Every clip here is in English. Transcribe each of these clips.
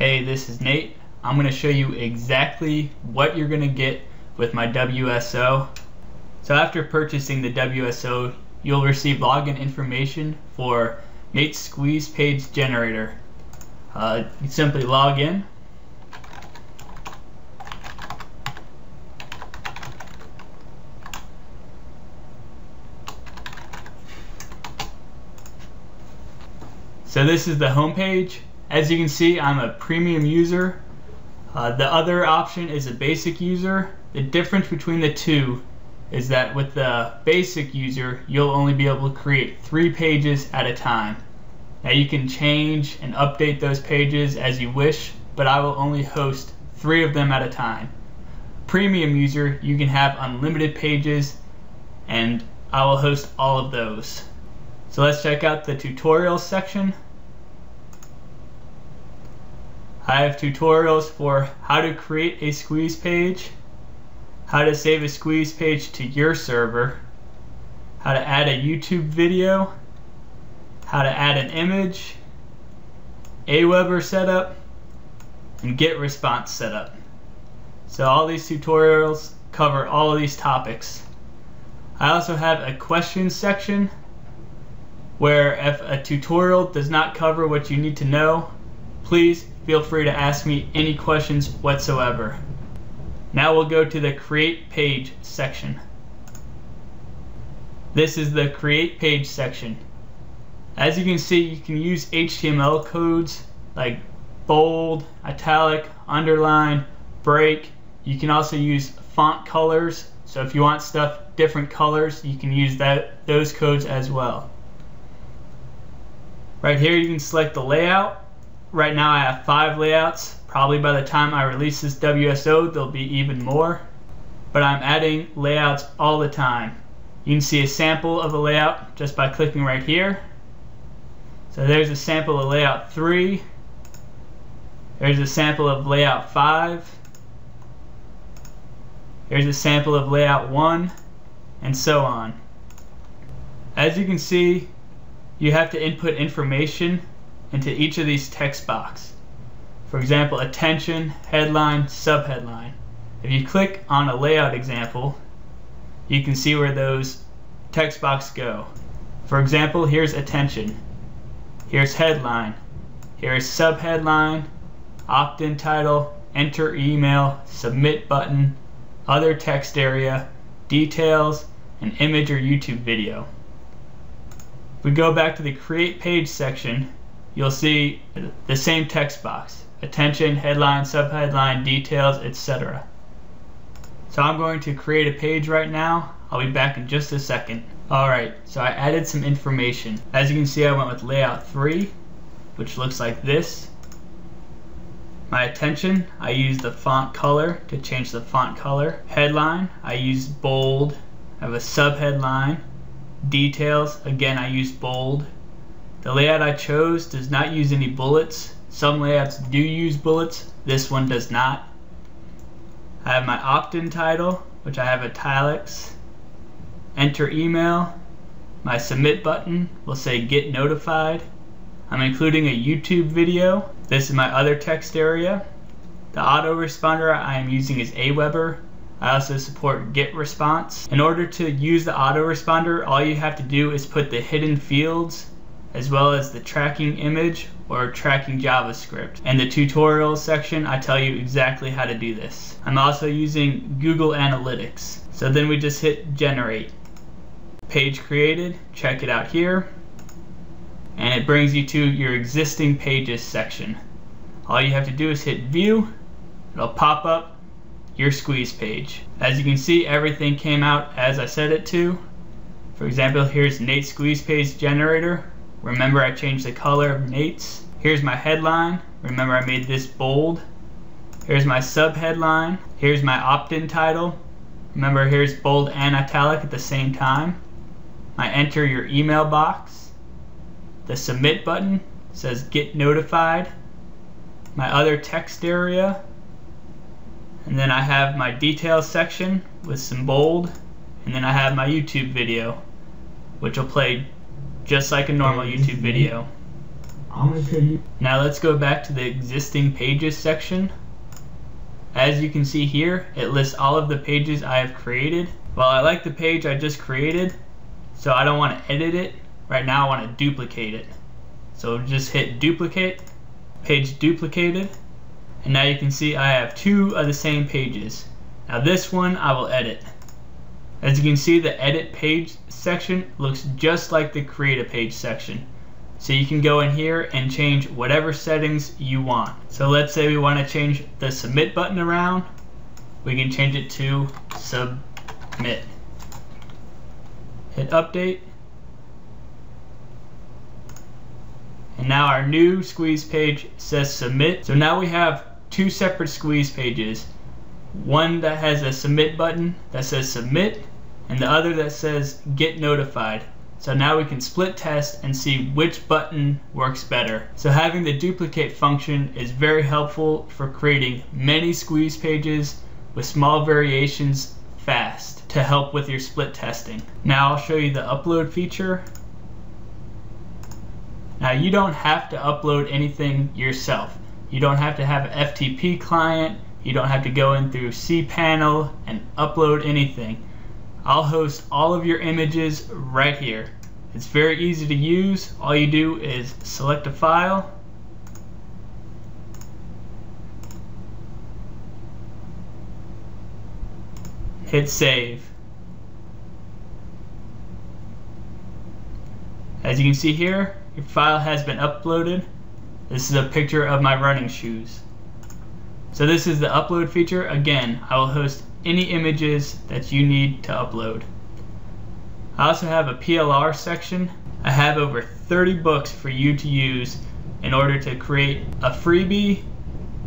Hey, this is Nate. I'm going to show you exactly what you're going to get with my WSO. So after purchasing the WSO, you'll receive login information for Nate's Squeeze Page Generator. You simply log in. So this is the home page. As you can see, I'm a premium user. The other option is a basic user. The difference between the two is that with the basic user, you'll only be able to create 3 pages at a time. Now you can change and update those pages as you wish, but I will only host 3 of them at a time. Premium user, you can have unlimited pages, and I will host all of those. So let's check out the tutorials section. I have tutorials for how to create a squeeze page, how to save a squeeze page to your server, how to add a YouTube video, how to add an image, Aweber setup, and GetResponse setup. So all these tutorials cover all of these topics. I also have a questions section where if a tutorial does not cover what you need to know, please feel free to ask me any questions whatsoever. Now we'll go to the Create Page section. This is the Create Page section. As you can see, you can use HTML codes like bold, italic, underline, break. You can also use font colors. So if you want stuff different colors, you can use those codes as well. Right here you can select the layout. Right now I have 5 layouts. Probably by the time I release this WSO there'll be even more. But I'm adding layouts all the time. You can see a sample of a layout just by clicking right here. So there's a sample of layout 3. There's a sample of layout 5. Here's a sample of layout 1, and so on. As you can see, you have to input information into each of these text boxes. For example, attention, headline, subheadline. If you click on a layout example, you can see where those text boxes go. For example, here's attention, here's headline, here's subheadline, opt-in title, enter email, submit button, other text area, details, and image or YouTube video. If we go back to the Create Page section, you'll see the same text box: attention, headline, subheadline, details, etc. So I'm going to create a page right now. I'll be back in just a second. Alright, so I added some information. As you can see, I went with layout 3, which looks like this. My attention, I used the font color to change the font color. Headline, I used bold. I have a subheadline. Details, again I used bold. The layout I chose does not use any bullets. Some layouts do use bullets. This one does not. I have my opt-in title, which I have italics. Enter email. My submit button will say get notified. I'm including a YouTube video. This is my other text area. The autoresponder I am using is Aweber. I also support GetResponse. In order to use the autoresponder, all you have to do is put the hidden fields as well as the tracking image or tracking JavaScript. In the tutorial section, I tell you exactly how to do this. I'm also using Google Analytics. So then we just hit generate. Page created, check it out here. And it brings you to your existing pages section. All you have to do is hit view. It'll pop up your squeeze page. As you can see, everything came out as I said it to. For example, here's Nate's Squeeze Page Generator. Remember, I changed the color of Nate's. Here's my headline. Remember, I made this bold. Here's my subheadline. Here's my opt-in title. Remember, here's bold and italic at the same time. My enter your email box. The submit button says get notified. My other text area. And then I have my details section with some bold. And then I have my YouTube video, which will play just like a normal YouTube video. I'm going to show you. Now let's go back to the existing pages section. As you can see here, it lists all of the pages I have created. Well, I like the page I just created, so I don't want to edit it. Right now I want to duplicate it. So just hit duplicate, page duplicated, and now you can see I have two of the same pages. Now this one I will edit. As you can see, the edit page section looks just like the create a page section. So you can go in here and change whatever settings you want. So let's say we want to change the submit button around. We can change it to submit. Hit update. And now our new squeeze page says submit. So now we have two separate squeeze pages. One that has a submit button that says submit, and the other that says get notified. So now we can split test and see which button works better. So having the duplicate function is very helpful for creating many squeeze pages with small variations fast to help with your split testing. Now I'll show you the upload feature. Now you don't have to upload anything yourself. You don't have to have an FTP client. You don't have to go in through cPanel and upload anything. I'll host all of your images right here. It's very easy to use. All you do is select a file, hit save. As you can see here, your file has been uploaded. This is a picture of my running shoes. So this is the upload feature. Again, I will host any images that you need to upload. I also have a PLR section. I have over 30 books for you to use in order to create a freebie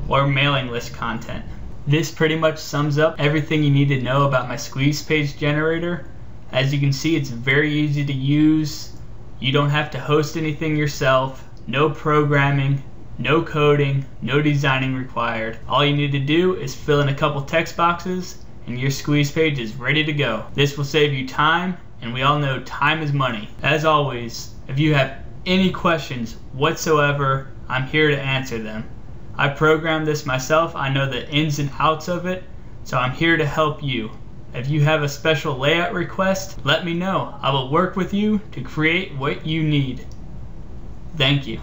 or mailing list content. This pretty much sums up everything you need to know about my squeeze page generator. As you can see, it's very easy to use. You don't have to host anything yourself. No programming, no coding, no designing required. All you need to do is fill in a couple text boxes and your squeeze page is ready to go. This will save you time, and we all know time is money. As always, if you have any questions whatsoever, I'm here to answer them. I programmed this myself. I know the ins and outs of it, so I'm here to help you. If you have a special layout request, let me know. I will work with you to create what you need. Thank you.